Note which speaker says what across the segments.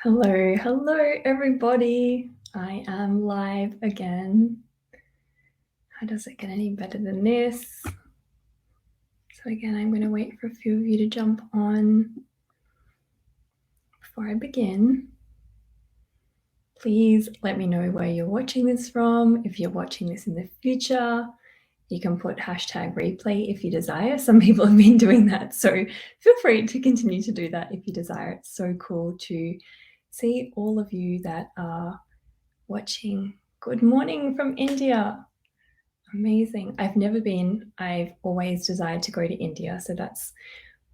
Speaker 1: Hello, everybody. I am live again. How does it get any better than this? So again, I'm going to wait for a few of you to jump on before I begin. Please let me know where you're watching this from. If you're watching this in the future, you can put hashtag replay if you desire. Some people have been doing that, so feel free to continue to do that if you desire. It's so cool to see all of you that are watching. Good morning from India. Amazing. I've never been. I've always desired to go to India, so that's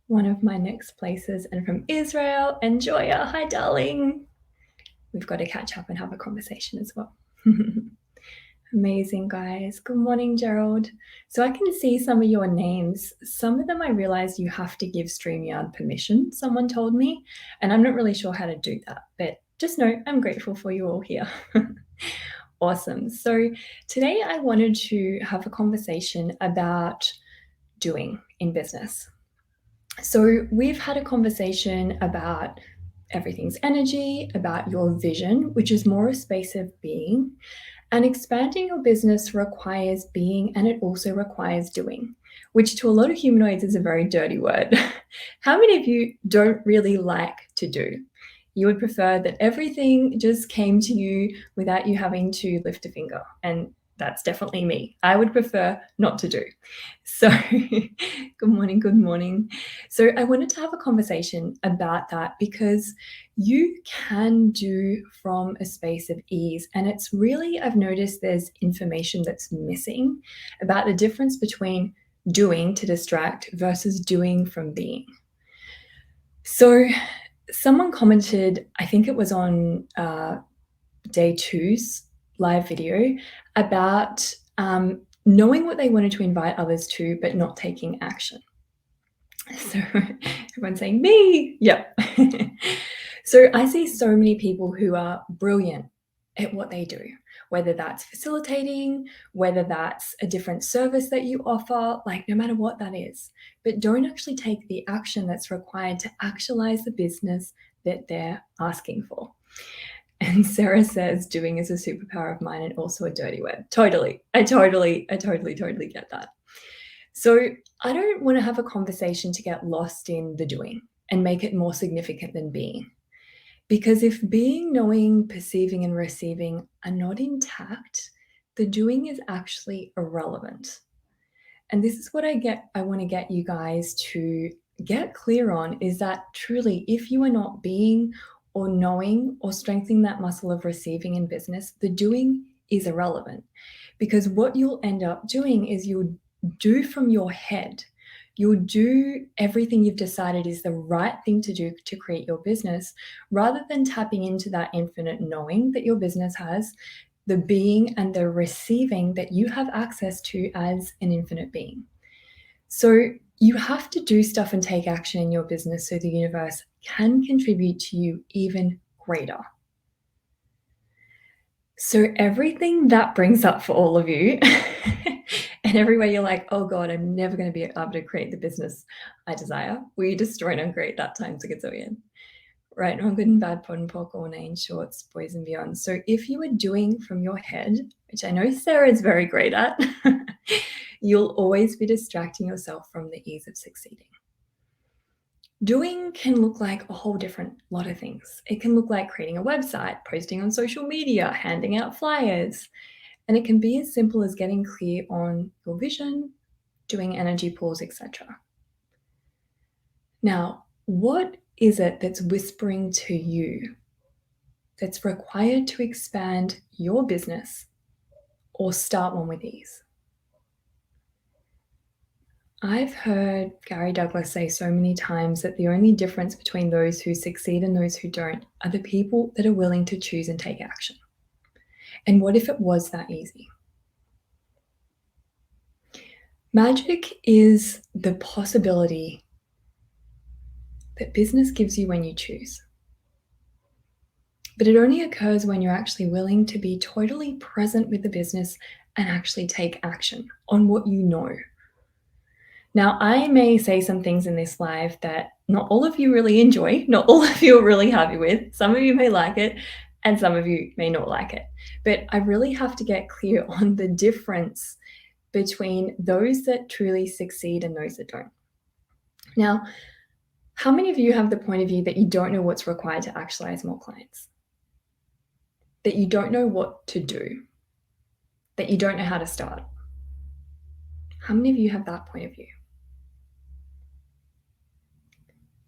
Speaker 1: one of my next places. And from Israel, and Joya, hi darling. We've got to catch up and have a conversation as well. Amazing, guys. Good morning, Gerald. So I can see some of your names. Some of them I realize you have to give StreamYard permission, someone told me, and I'm not really sure how to do that, but just know I'm grateful for you all here. Awesome. So today I wanted to have a conversation about doing in business. So we've had a conversation about everything's energy, about your vision, which is more a space of being. And expanding your business requires being, and it also requires doing, which to a lot of humanoids is a very dirty word. How many of you don't really like to do? You would prefer that everything just came to you without you having to lift a finger. And that's definitely me. I would prefer not to do. So, good morning, good morning. So, I wanted to have a conversation about that because you can do from a space of ease. And it's really, I've noticed there's information that's missing about the difference between doing to distract versus doing from being. So, someone commented, I think it was on day 2's live video, about knowing what they wanted to invite others to, but not taking action. So everyone's saying, me, yep. So I see so many people who are brilliant at what they do, whether that's facilitating, whether that's a different service that you offer, like no matter what that is, but don't actually take the action that's required to actualize the business that they're asking for. And Sarah says, doing is a superpower of mine and also a dirty word. Totally. I totally get that. So I don't want to have a conversation to get lost in the doing and make it more significant than being. Because if being, knowing, perceiving, and receiving are not intact, the doing is actually irrelevant. And this is what I want to get you guys to get clear on, is that truly, if you are not being or knowing or strengthening that muscle of receiving in business, the doing is irrelevant. Because what you'll end up doing is you'll do from your head. You'll do everything you've decided is the right thing to do to create your business, rather than tapping into that infinite knowing that your business has, the being and the receiving that you have access to as an infinite being. So you have to do stuff and take action in your business so the universe can contribute to you even greater. So everything that brings up for all of you, and everywhere you're like, oh God, I'm never going to be able to create the business I desire, we destroy and uncreate that times a gazillion. Right, wrong, good and bad, pod and pork, all name, shorts, boys and beyond. So if you are doing from your head, which I know Sarah is very great at, you'll always be distracting yourself from the ease of succeeding. Doing can look like a whole different lot of things. It can look like creating a website, posting on social media, handing out flyers, and it can be as simple as getting clear on your vision, doing energy pools, etc. Now, what is it that's whispering to you that's required to expand your business or start one with ease? I've heard Gary Douglas say so many times that the only difference between those who succeed and those who don't are the people that are willing to choose and take action. And what if it was that easy? Magic is the possibility that business gives you when you choose. But it only occurs when you're actually willing to be totally present with the business and actually take action on what you know. Now, I may say some things in this live that not all of you really enjoy, not all of you are really happy with. Some of you may like it, and some of you may not like it. But I really have to get clear on the difference between those that truly succeed and those that don't. Now, how many of you have the point of view that you don't know what's required to actualize more clients? That you don't know what to do? That you don't know how to start? How many of you have that point of view?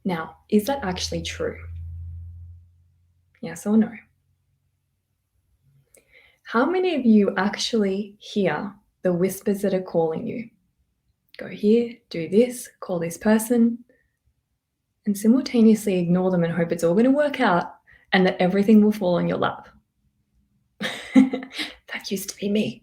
Speaker 1: Now, is that actually true? Yes or no? How many of you actually hear the whispers that are calling you? Go here, do this, call this person, and simultaneously ignore them and hope it's all going to work out and that everything will fall on your lap. That used to be me.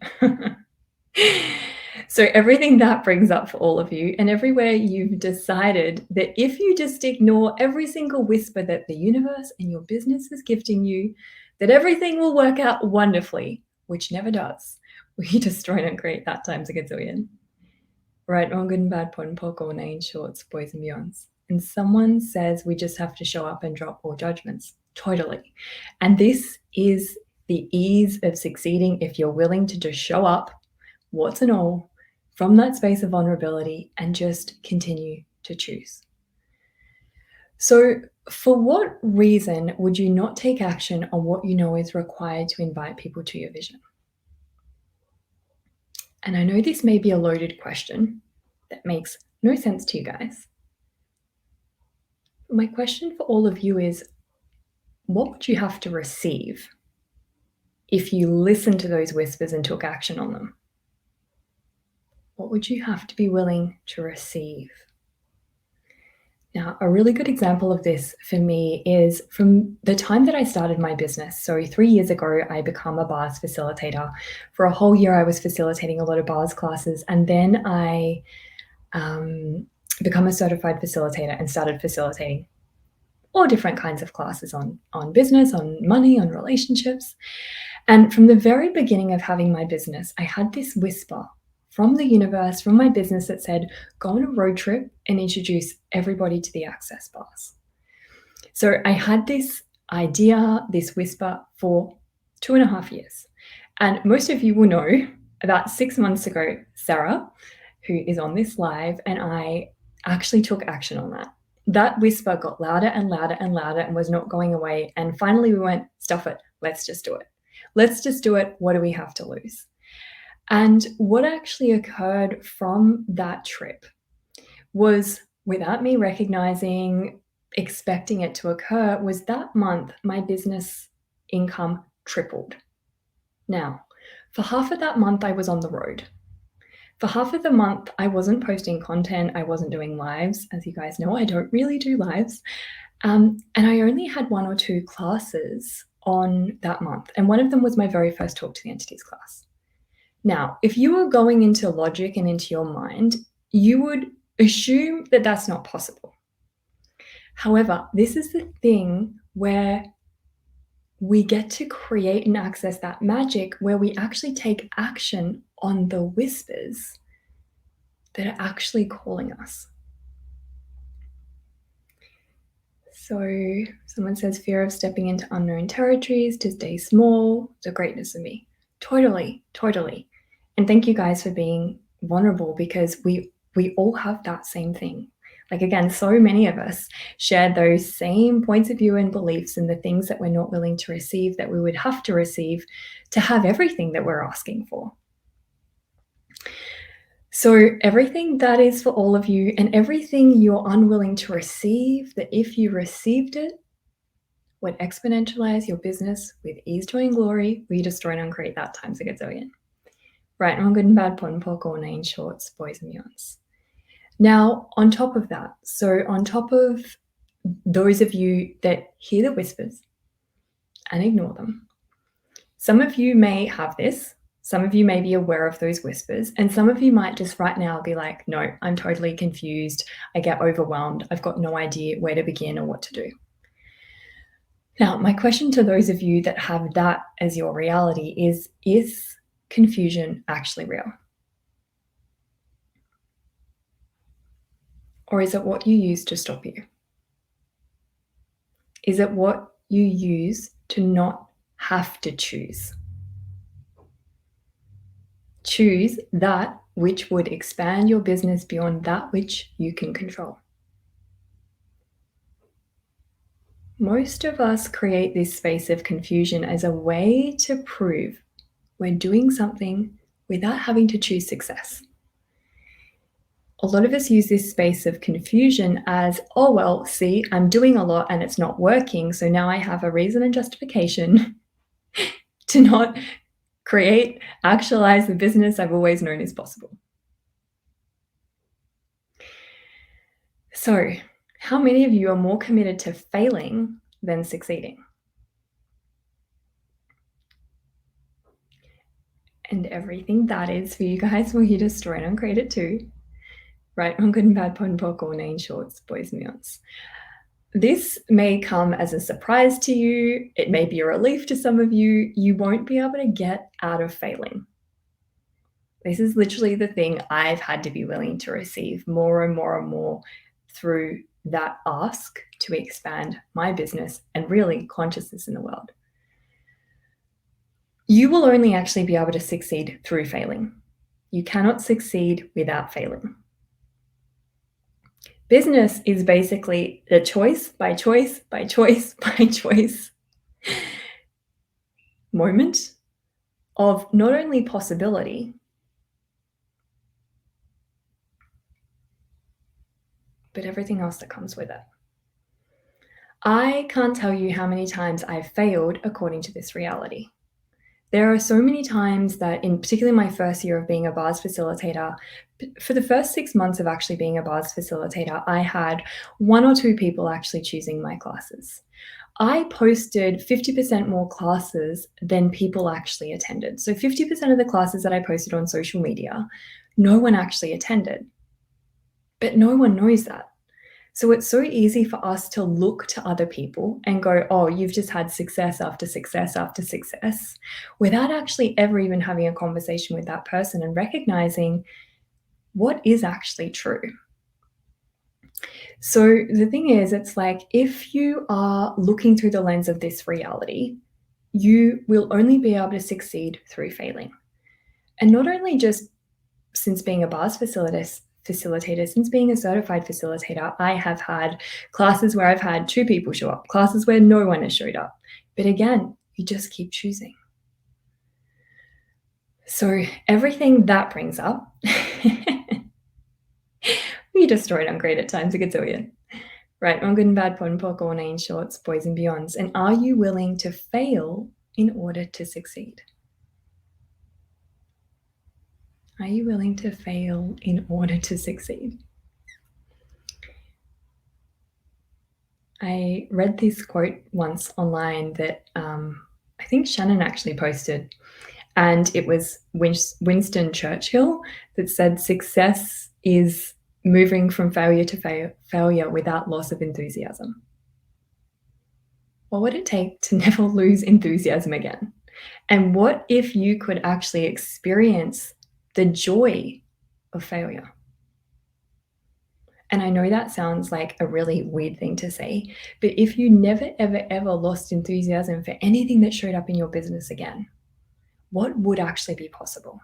Speaker 1: So everything that brings up for all of you, and everywhere you've decided that if you just ignore every single whisper that the universe and your business is gifting you, that everything will work out wonderfully, which never does. We destroy and create that times a gazillion. Right, wrong, good and bad, pot and pock, all name, shorts, boys and beyonds. And someone says we just have to show up and drop all judgments. Totally. And this is the ease of succeeding if you're willing to just show up, warts and all, from that space of vulnerability and just continue to choose. So, for what reason would you not take action on what you know is required to invite people to your vision? And I know this may be a loaded question that makes no sense to you guys. My question for all of you is, what would you have to receive if you listened to those whispers and took action on them? What would you have to be willing to receive? Now, a really good example of this for me is from the time that I started my business. So 3 years ago, I became a bars facilitator. For a whole year, I was facilitating a lot of bars classes. And then I become a certified facilitator and started facilitating all different kinds of classes on business, on money, on relationships. And from the very beginning of having my business, I had this whisper from the universe, from my business that said, go on a road trip and introduce everybody to the Access Bars. So I had this idea, this whisper for 2.5 years. And most of you will know about 6 months ago, Sarah, who is on this live, and I actually took action on that. That whisper got louder and louder and louder and was not going away. And finally we went, stuff it, let's just do it. Let's just do it. What do we have to lose? And what actually occurred from that trip was, without me recognizing, expecting it to occur, was that month my business income tripled. Now, for half of that month, I was on the road. For half of the month, I wasn't posting content. I wasn't doing lives. As you guys know, I don't really do lives. And I only had 1 or 2 classes on that month. And one of them was my very first Talk to the Entities class. Now, if you were going into logic and into your mind, you would assume that that's not possible. However, this is the thing where we get to create and access that magic where we actually take action on the whispers that are actually calling us. So someone says fear of stepping into unknown territories, to stay small, the greatness of me. Totally, totally. And thank you guys for being vulnerable, because we all have that same thing. Like, again, so many of us share those same points of view and beliefs and the things that we're not willing to receive that we would have to receive to have everything that we're asking for. So everything that is for all of you, and everything you're unwilling to receive, that if you received it, would exponentialize your business with ease, joy, and glory, we destroy and uncreate that times a gazillion. Right, wrong, good and bad, pot and pock, all name, shorts, boys and beyonds. Now, on top of that, so on top of those of you that hear the whispers and ignore them, some of you may have this, some of you may be aware of those whispers, and some of you might just right now be like, no, I'm totally confused, I get overwhelmed, I've got no idea where to begin or what to do. Now, my question to those of you that have that as your reality is confusion actually real? Or is it what you use to stop you? Is it what you use to not have to choose? Choose that which would expand your business beyond that which you can control. Most of us create this space of confusion as a way to prove we're doing something without having to choose success. A lot of us use this space of confusion as, oh, well, see, I'm doing a lot and it's not working. So now I have a reason and justification to not actualize the business I've always known is possible. So, how many of you are more committed to failing than succeeding? And everything that is for you guys, will you destroy and uncreate it too? Right, on Good and Bad, Pod and Poc, all nine shorts, boys and beyonds. This may come as a surprise to you. It may be a relief to some of you. You won't be able to get out of failing. This is literally the thing I've had to be willing to receive more and more and more through that ask to expand my business and really consciousness in the world. You will only actually be able to succeed through failing. You cannot succeed without failing. Business is basically the choice by choice by choice by choice moment of not only possibility, but everything else that comes with it. I can't tell you how many times I've failed according to this reality. There are so many times that, in particularly my first year of being a bars facilitator, for the first 6 months of actually being a bars facilitator, I had 1 or 2 people actually choosing my classes. I posted 50% more classes than people actually attended. So 50% of the classes that I posted on social media, no one actually attended. But no one knows that. So it's so easy for us to look to other people and go, oh, you've just had success after success after success, without actually ever even having a conversation with that person and recognizing what is actually true. So the thing is, it's like, if you are looking through the lens of this reality, you will only be able to succeed through failing. And not only just since being a bars facilitator, since being a certified facilitator, I have had classes where I've had 2 people show up, classes where no one has showed up. But again, you just keep choosing. So everything that brings up, we destroy it on great at times, a gazillion. Right, on Good and Bad, Pod and Poc, all nine shorts, boys and beyonds. And are you willing to fail in order to succeed? Are you willing to fail in order to succeed? I read this quote once online that I think Shannon actually posted, and it was Winston Churchill that said, success is moving from failure to failure without loss of enthusiasm. What would it take to never lose enthusiasm again? And what if you could actually experience the joy of failure? And I know that sounds like a really weird thing to say, but if you never, ever, ever lost enthusiasm for anything that showed up in your business again, what would actually be possible?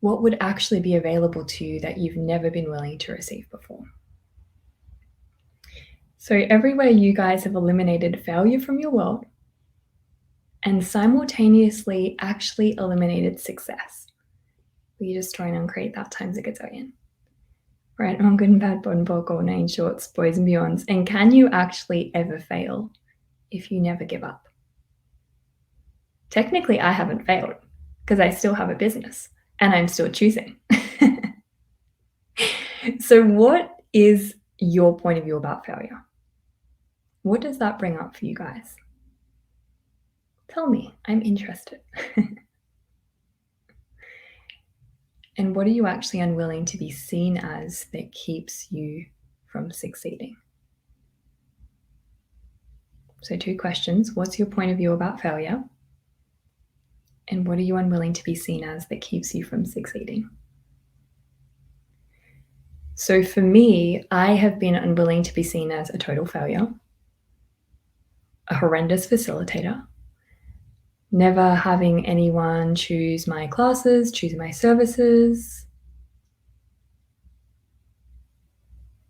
Speaker 1: What would actually be available to you that you've never been willing to receive before? So everywhere you guys have eliminated failure from your world and simultaneously actually eliminated success, will you just try and uncreate that times a gazillion? Right, on Good and Bad, Pod and Poc, all nine shorts, boys and beyonds. And can you actually ever fail if you never give up? Technically, I haven't failed because I still have a business and I'm still choosing. So what is your point of view about failure? What does that bring up for you guys? Tell me, I'm interested. And what are you actually unwilling to be seen as that keeps you from succeeding? So 2 questions. What's your point of view about failure? And what are you unwilling to be seen as that keeps you from succeeding? So for me, I have been unwilling to be seen as a total failure. a horrendous facilitator, never having anyone choose my classes, choose my services.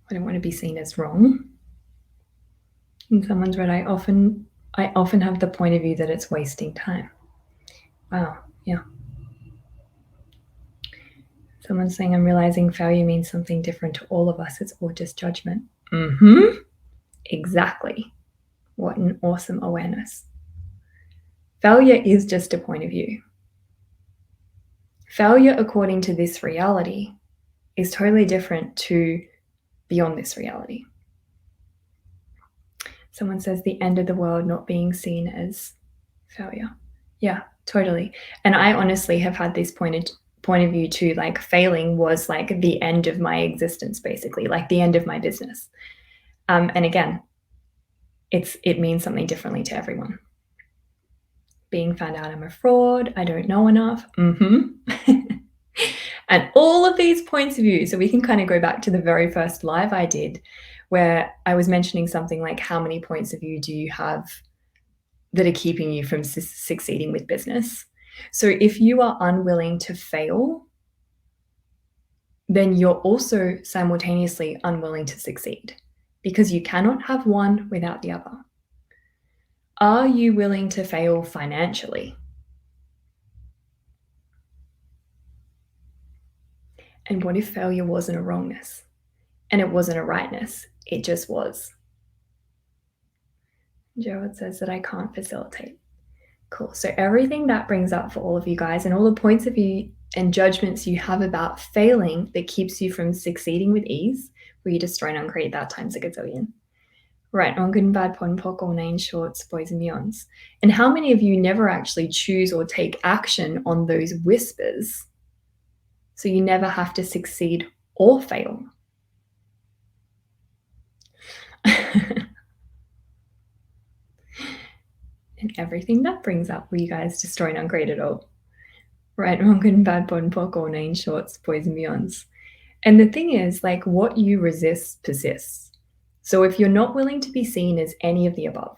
Speaker 1: I don't want to be seen as wrong. And someone's read, I often have the point of view that it's wasting time. Wow, yeah. Someone's saying, I'm realizing failure means something different to all of us. It's all just judgment. Exactly. What an awesome awareness. Failure is just a point of view. Failure, according to this reality, is totally different to beyond this reality. Someone says the end of the world not being seen as failure. Yeah, totally. And I honestly have had this point of view too. Like failing was like the end of my existence, basically, like the end of my business. And again, it means something differently to everyone. Being found out I'm a fraud, I don't know enough. And all of these points of view. So we can kind of go back to the very first live I did, where I was mentioning something like, how many points of view do you have that are keeping you from succeeding with business? So if you are unwilling to fail, then you're also simultaneously unwilling to succeed, because you cannot have one without the other. Are you willing to fail financially? And what if failure wasn't a wrongness and it wasn't a rightness? It just was. Gerald says that I can't facilitate. Cool. So everything that brings up for all of you guys and all the points of view and judgments you have about failing that keeps you from succeeding with ease, will you destroy and uncreate that times a gazillion? Right, on good and bad, pod and poc, all names, shorts, boys and beyonds. And how many of you never actually choose or take action on those whispers, so you never have to succeed or fail? And everything that brings up, will you guys destroy and uncreate it all? Right, wrong, good and bad, pod and poc, all names, shorts, boys and beyonds. And the thing is, like, what you resist persists. So if you're not willing to be seen as any of the above,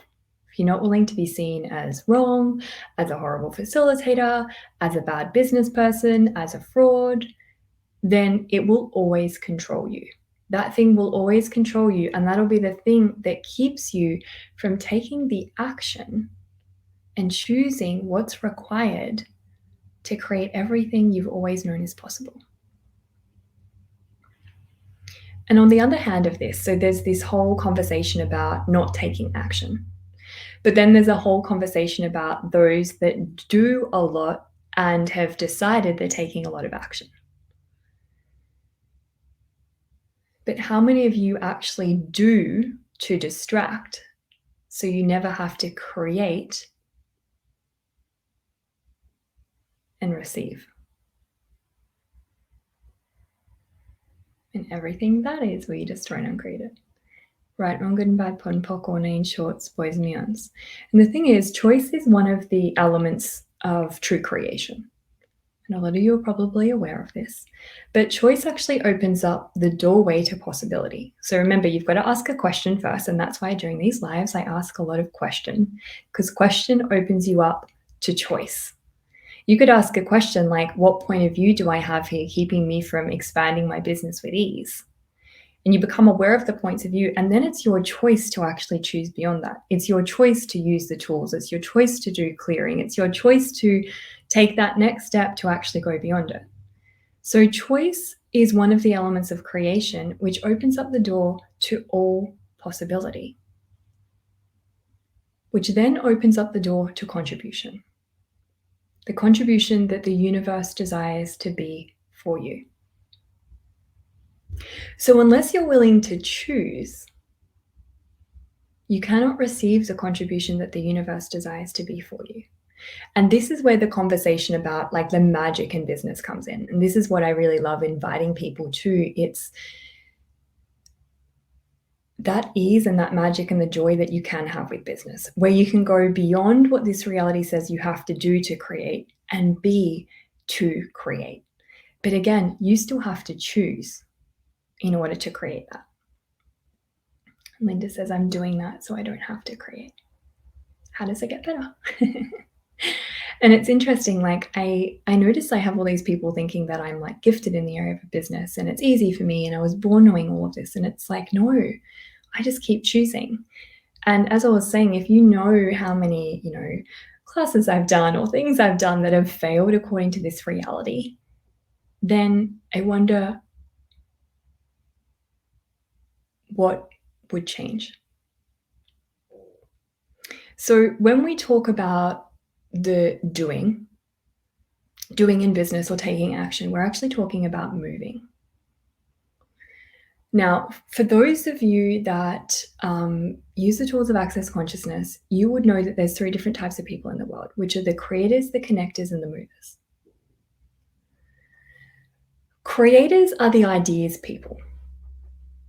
Speaker 1: if you're not willing to be seen as wrong, as a horrible facilitator, as a bad business person, as a fraud, then it will always control you. That thing will always control you. And that'll be the thing that keeps you from taking the action and choosing what's required to create everything you've always known is possible. And on the other hand of this, so there's this whole conversation about not taking action. But then there's a whole conversation about those that do a lot and have decided they're taking a lot of action. But how many of you actually do to distract so you never have to create and receive? And everything that is, we destroy and uncreate it. Right, wrong, good and bad, pod and poc, or name, shorts, boys and beyonds. And the thing is, choice is one of the elements of true creation. And a lot of you are probably aware of this. But choice actually opens up the doorway to possibility. So remember, you've got to ask a question first. And that's why during these lives, I ask a lot of question, because question opens you up to choice. You could ask a question like, what point of view do I have here keeping me from expanding my business with ease? And you become aware of the points of view, and then it's your choice to actually choose beyond that. It's your choice to use the tools. It's your choice to do clearing. It's your choice to take that next step to actually go beyond it. So choice is one of the elements of creation, which opens up the door to all possibility, which then opens up the door to contribution, the contribution that the universe desires to be for you. So unless you're willing to choose, you cannot receive the contribution that the universe desires to be for you. And this is where the conversation about like the magic in business comes in. And this is what I really love inviting people to. It's that ease and that magic and the joy that you can have with business, where you can go beyond what this reality says you have to do to create and be to create. But again, you still have to choose in order to create that. Linda says, I'm doing that so I don't have to create. How does it get better? And it's interesting, like I notice I have all these people thinking that I'm like gifted in the area of business and it's easy for me and I was born knowing all of this. And it's like, no, I just keep choosing. And as I was saying, if you know how many, classes I've done or things I've done that have failed according to this reality, then I wonder what would change. So when we talk about the doing in business or taking action, we're actually talking about moving. Now, for those of you that use the tools of Access Consciousness, you would know that there's three different types of people in the world, which are the creators, the connectors, and the movers. Creators are the ideas people.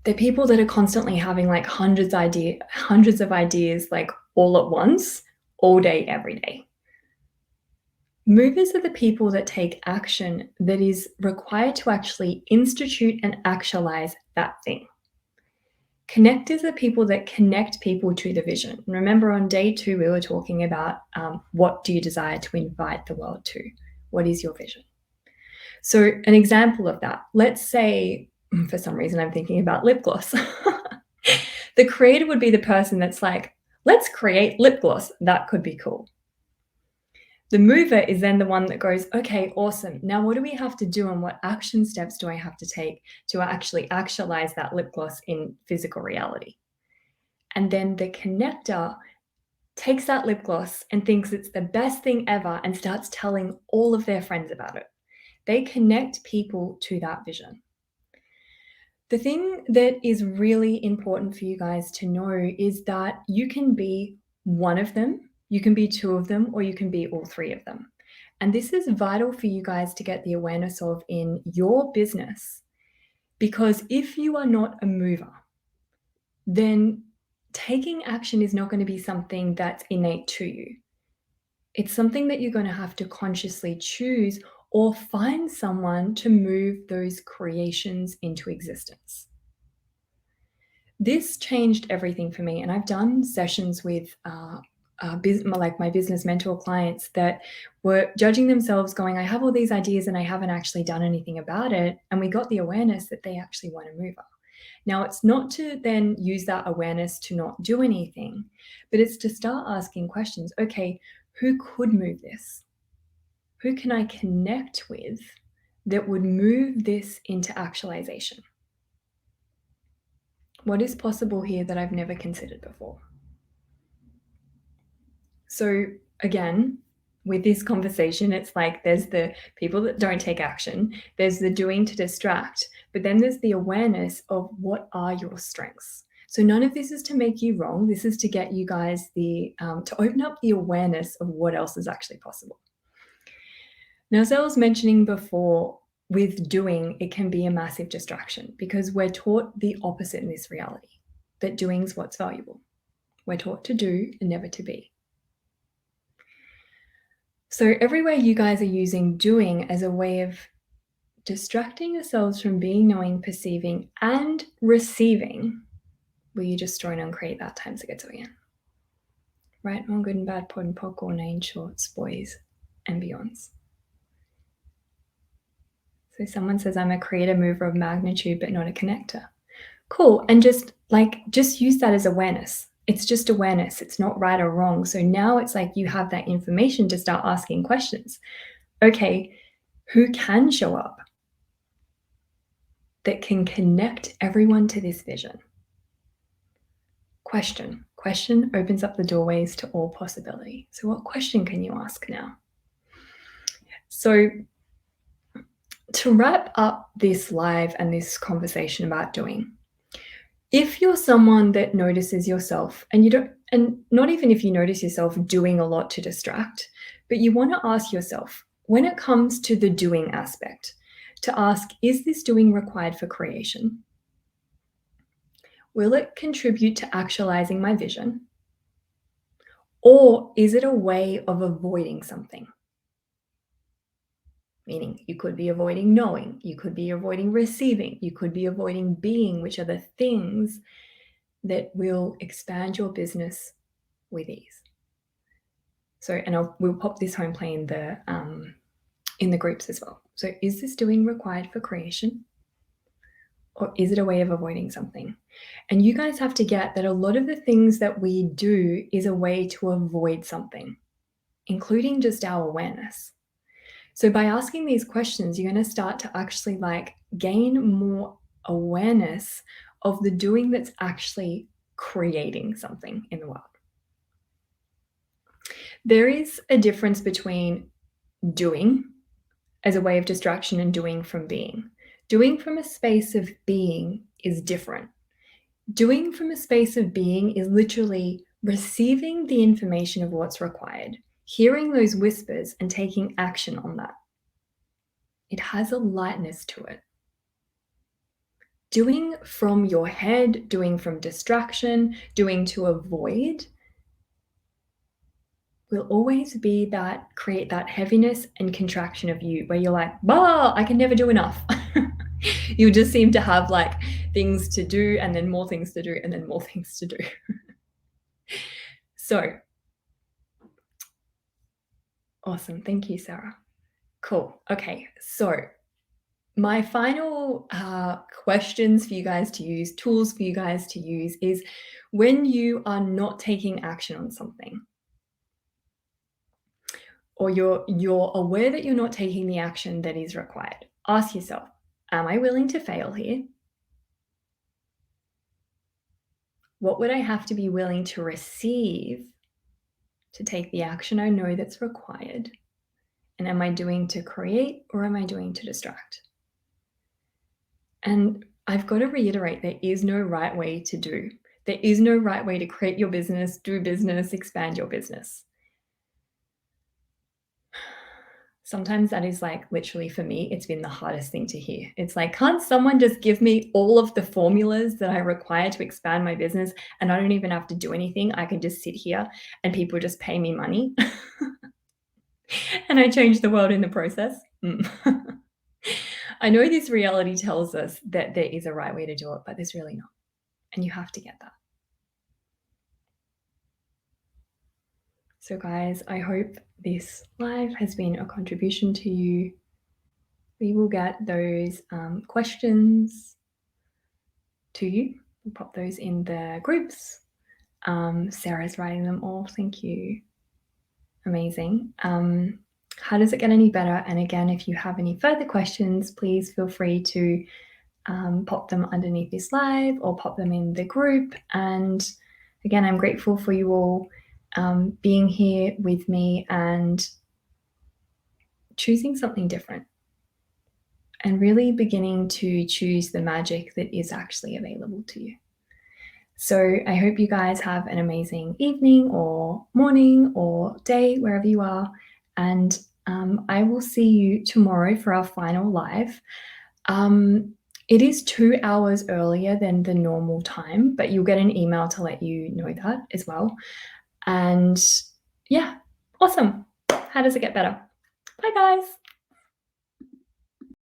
Speaker 1: They're people that are constantly having like hundreds of ideas like all at once, all day, every day. Movers are the people that take action that is required to actually institute and actualize that thing. Connectors are people that connect people to the vision. And remember, on day 2, we were talking about what do you desire to invite the world to? What is your vision? So, an example of that, let's say, for some reason, I'm thinking about lip gloss. The creator would be the person that's like, let's create lip gloss. That could be cool. The mover is then the one that goes, okay, awesome. Now, what do we have to do and what action steps do I have to take to actually actualize that lip gloss in physical reality? And then the connector takes that lip gloss and thinks it's the best thing ever and starts telling all of their friends about it. They connect people to that vision. The thing that is really important for you guys to know is that you can be one of them, you can be two of them, or you can be all three of them. And this is vital for you guys to get the awareness of in your business. Because if you are not a mover, then taking action is not going to be something that's innate to you. It's something that you're going to have to consciously choose or find someone to move those creations into existence. This changed everything for me. And I've done sessions with my business mentor clients that were judging themselves going, I have all these ideas and I haven't actually done anything about it. And we got the awareness that they actually want to move up. Now, it's not to then use that awareness to not do anything, but it's to start asking questions. Okay, who could move this? Who can I connect with that would move this into actualization? What is possible here that I've never considered before? So again, with this conversation, it's like there's the people that don't take action, there's the doing to distract, but then there's the awareness of what are your strengths. So none of this is to make you wrong. This is to get you guys to open up the awareness of what else is actually possible. Now, as I was mentioning before, with doing, it can be a massive distraction because we're taught the opposite in this reality, that doing's what's valuable. We're taught to do and never to be. So everywhere you guys are using doing as a way of distracting yourselves from being, knowing, perceiving, and receiving, will you just join and create that times it gets again? Right, wrong, good and bad, pod and poc, all nine shorts, boys, and beyonds. So someone says, I'm a creator mover of magnitude, but not a connector. Cool. And just use that as awareness. It's just awareness. It's not right or wrong. So now it's like you have that information to start asking questions. Okay, who can show up that can connect everyone to this vision? Question. Question opens up the doorways to all possibility. So what question can you ask now? So to wrap up this live and this conversation about doing, if you're someone that notices yourself and not even if you notice yourself doing a lot to distract, but you want to ask yourself, when it comes to the doing aspect, to ask, is this doing required for creation? Will it contribute to actualizing my vision? Or is it a way of avoiding something? Meaning you could be avoiding knowing, you could be avoiding receiving, you could be avoiding being, which are the things that will expand your business with ease. So, and we'll pop this home play in the groups as well. So is this doing required for creation? Or is it a way of avoiding something? And you guys have to get that a lot of the things that we do is a way to avoid something, including just our awareness. So by asking these questions, you're going to start to actually gain more awareness of the doing that's actually creating something in the world. There is a difference between doing as a way of distraction and doing from being. Doing from a space of being is different. Doing from a space of being is literally receiving the information of what's required, hearing those whispers and taking action on that. It has a lightness to it. Doing from your head, doing from distraction, doing to avoid will always be that create that heaviness and contraction of you where you're like, bah, I can never do enough. You just seem to have things to do and then more things to do and then more things to do. So awesome. Thank you, Sarah. Cool. Okay. So my final questions for you guys to use, tools for you guys to use is when you are not taking action on something, or you're aware that you're not taking the action that is required, ask yourself, am I willing to fail here? What would I have to be willing to receive to take the action I know that's required? And am I doing to create or am I doing to distract? And I've got to reiterate, there is no right way to do. There is no right way to create your business, do business, expand your business. Sometimes that is literally for me, it's been the hardest thing to hear. It's can't someone just give me all of the formulas that I require to expand my business and I don't even have to do anything? I can just sit here and people just pay me money and I change the world in the process. I know this reality tells us that there is a right way to do it, but there's really not. And you have to get that. So guys, I hope this live has been a contribution to you. We will get those questions to you. We'll pop those in the groups. Sarah's writing them all. Thank you. Amazing. How does it get any better? And again, if you have any further questions, please feel free to pop them underneath this live or pop them in the group. And again, I'm grateful for you all being here with me and choosing something different and really beginning to choose the magic that is actually available to you. So I hope you guys have an amazing evening or morning or day, wherever you are. And I will see you tomorrow for our final live. It is 2 hours earlier than the normal time, but you'll get an email to let you know that as well. And yeah, awesome. How does it get better? Bye, guys.